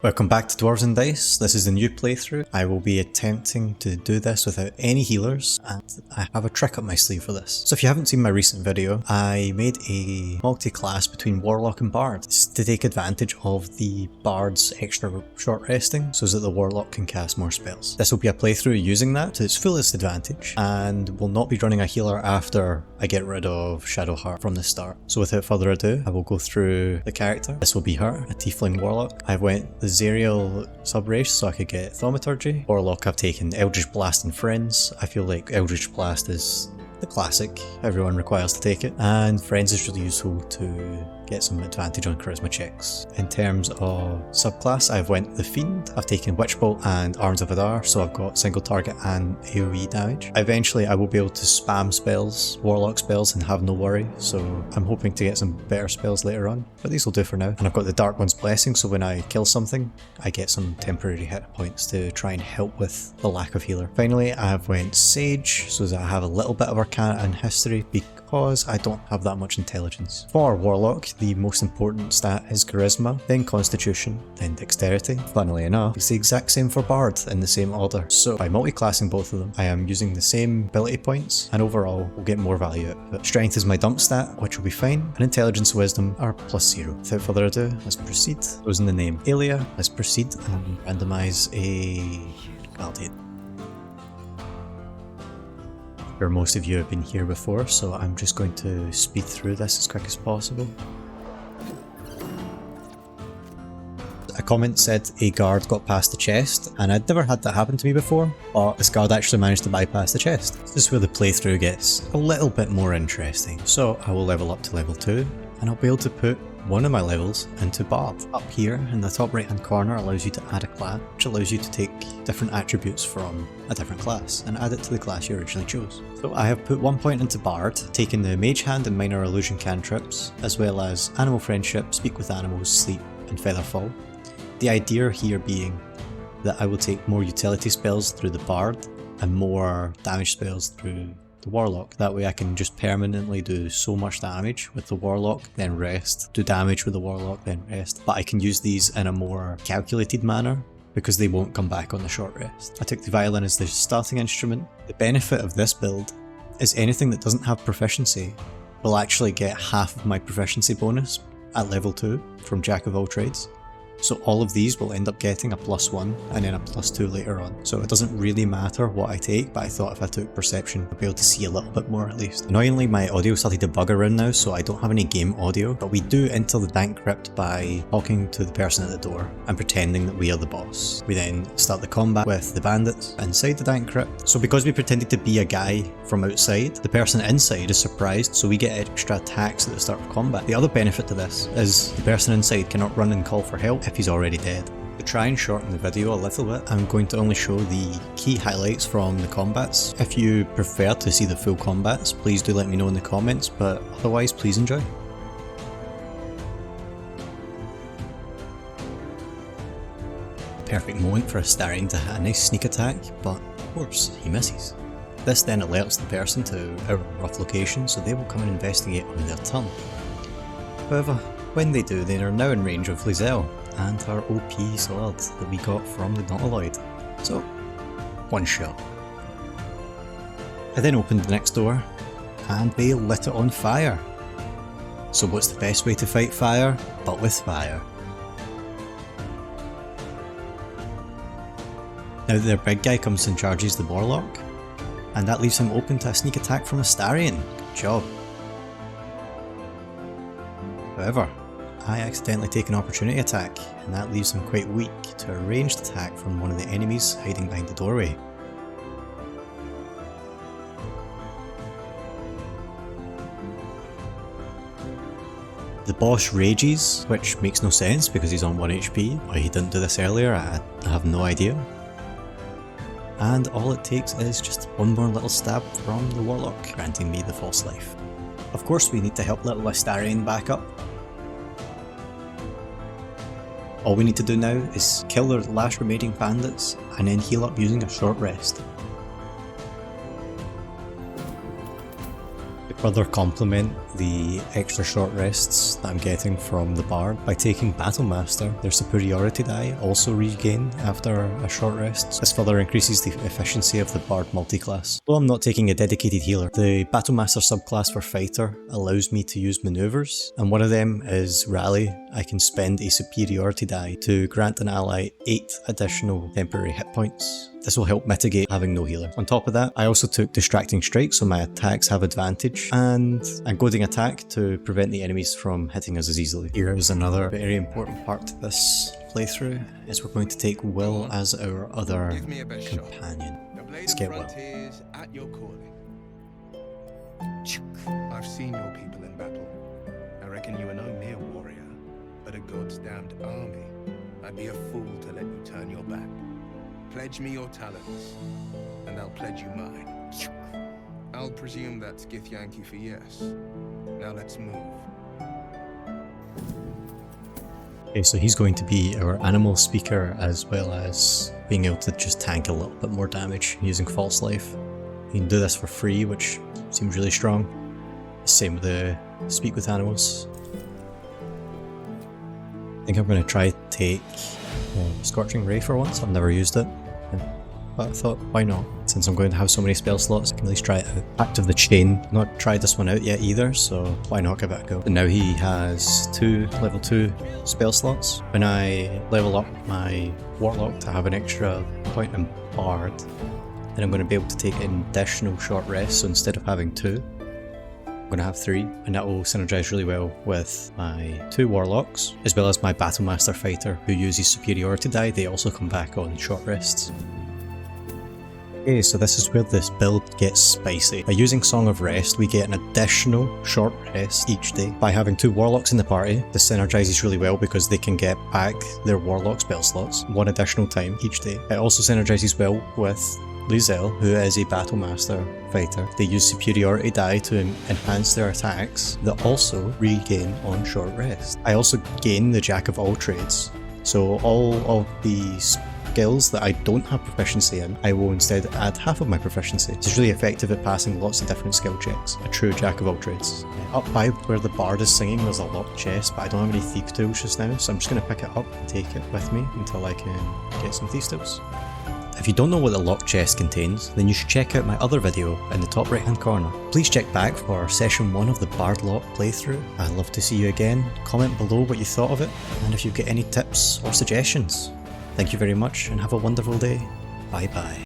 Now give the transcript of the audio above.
Welcome back to Dwarves and Dice. This is a new playthrough. I will be attempting to do this without any healers, and I have a trick up my sleeve for this. So if you haven't seen my recent video, I made a multi-class between Warlock and Bard to take advantage of the Bard's extra short resting so that the Warlock can cast more spells. This will be a playthrough using that to its fullest advantage, and will not be running a healer after I get rid of Shadowheart from the start. So without further ado, I will go through the character. This will be her, a Tiefling Warlock. I went the Zerial subrace so I could get Thaumaturgy. Warlock, I've taken Eldritch Blast and Friends. I feel like Eldritch Blast is the classic, everyone requires to take it, and Friends is really useful to get some advantage on charisma checks. In terms of subclass, I've went the Fiend. I've taken Witch Bolt and Arms of Adar, so I've got single target and AoE damage. Eventually I will be able to spam spells, Warlock spells, and have no worry, so I'm hoping to get some better spells later on, but these will do for now. And I've got the Dark One's Blessing, so when I kill something, I get some temporary hit points to try and help with the lack of healer. Finally, I've went Sage, so that I have a little bit of Arcana and History, because I don't have that much intelligence. For Warlock, the most important stat is Charisma, then Constitution, then Dexterity. Funnily enough, it's the exact same for Bard in the same order. So by multi-classing both of them, I am using the same ability points, and overall will get more value out of it. Strength is my dump stat, which will be fine, and Intelligence and Wisdom are +0. Without further ado, let's proceed. Chosen the name Aelia, let's proceed and randomise a Guardian. Sure, most of you have been here before, so I'm just going to speed through this as quick as possible. A comment said a guard got past the chest, and I'd never had that happen to me before, but this guard actually managed to bypass the chest. This is where the playthrough gets a little bit more interesting. So I will level up to level 2, and I'll be able to put one of my levels into Bard. Up here in the top right hand corner allows you to add a class, which allows you to take different attributes from a different class and add it to the class you originally chose. So I have put 1 point into Bard, taking the Mage Hand and Minor Illusion cantrips, as well as Animal Friendship, Speak with Animals, Sleep, and Featherfall. The idea here being that I will take more utility spells through the Bard and more damage spells through the Warlock. That way I can just permanently do so much damage with the Warlock, then rest, do damage with the Warlock, then rest. But I can use these in a more calculated manner because they won't come back on the short rest. I took the Violin as the starting instrument. The benefit of this build is anything that doesn't have proficiency will actually get half of my proficiency bonus at level 2 from Jack of all trades. So all of these will end up getting a +1 and then a +2 later on. So it doesn't really matter what I take, but I thought if I took Perception, I'd be able to see a little bit more at least. Annoyingly, my audio started to bug around now, so I don't have any game audio, but we do enter the Dank Crypt by talking to the person at the door and pretending that we are the boss. We then start the combat with the bandits inside the Dank Crypt. So because we pretended to be a guy from outside, the person inside is surprised, so we get extra attacks at the start of combat. The other benefit to this is the person inside cannot run and call for help if he's already dead. To try and shorten the video a little bit, I'm going to only show the key highlights from the combats. If you prefer to see the full combats, please do let me know in the comments, but otherwise please enjoy. Perfect moment for Astarion to hit a nice sneak attack, but of course he misses. This then alerts the person to our rough location, so they will come and investigate on their turn. However, when they do, they are now in range of Lizelle and her OP sword that we got from the Nautiloid. So, one shot. I then opened the next door, and they lit it on fire. So what's the best way to fight fire, but with fire? Now their big guy comes and charges the Warlock, and that leaves him open to a sneak attack from Astarion. Good job. However, I accidentally take an opportunity attack, and that leaves him quite weak to a ranged attack from one of the enemies hiding behind the doorway. The boss rages, which makes no sense because he's on 1 HP. Why he didn't do this earlier, I have no idea. And all it takes is just one more little stab from the Warlock, granting me the false life. Of course we need to help little Astarion back up. All we need to do now is kill the last remaining bandits and then heal up using a short rest. To further complement the extra short rests that I'm getting from the Bard. By taking Battlemaster, their superiority die also regain after a short rest. This further increases the efficiency of the Bard multiclass. Though I'm not taking a dedicated healer, the Battlemaster subclass for fighter allows me to use maneuvers, and one of them is Rally. I can spend a superiority die to grant an ally 8 additional temporary hit points. This will help mitigate having no healer. On top of that, I also took Distracting Strike so my attacks have advantage, and Goading Attack to prevent the enemies from hitting us as easily. Here is another very important part to this playthrough, is we're going to take Will as our other companion. Let's get Will. At your calling. I've seen your people in battle. I reckon you are no mere warrior, but a god's damned army. I'd be a fool to let you turn your back. Pledge me your talents, and I'll pledge you mine. I'll presume that's Githyanki for yes. Now let's move. Okay, so he's going to be our animal speaker as well as being able to just tank a little bit more damage using False Life. You can do this for free, which seems really strong. Same with the Speak with Animals. I think I'm going to try to take Scorching Ray for once. I've never used it, but I thought, why not? Since I'm going to have so many spell slots, I can at least try it out. Pact of the Chain. Not tried this one out yet either, so why not give it a go? And now he has 2 level 2 spell slots. When I level up my Warlock to have an extra point in Bard, then I'm going to be able to take an additional short rest, so instead of having 2, I'm going to have 3, and that will synergize really well with my 2 Warlocks, as well as my Battlemaster fighter who uses superiority die. They also come back on short rests. Okay, so this is where this build gets spicy. By using Song of Rest, we get an additional short rest each day. By having 2 Warlocks in the party, this synergizes really well because they can get back their Warlock spell slots 1 additional time each day. It also synergizes well with Lizelle, who is a Battlemaster fighter. They use superiority die to enhance their attacks that also regain on short rest. I also gain the Jack of all trades, so all of these skills that I don't have proficiency in, I will instead add half of my proficiency. It's really effective at passing lots of different skill checks. A true Jack of all trades. Up by where the Bard is singing there's a locked chest, but I don't have any thief tools just now, so I'm just going to pick it up and take it with me until I can get some thief tools. If you don't know what the locked chest contains, then you should check out my other video in the top right hand corner. Please check back for session 1 of the BardLock playthrough. I'd love to see you again. Comment below what you thought of it, and if you get any tips or suggestions. Thank you very much and have a wonderful day. Bye bye.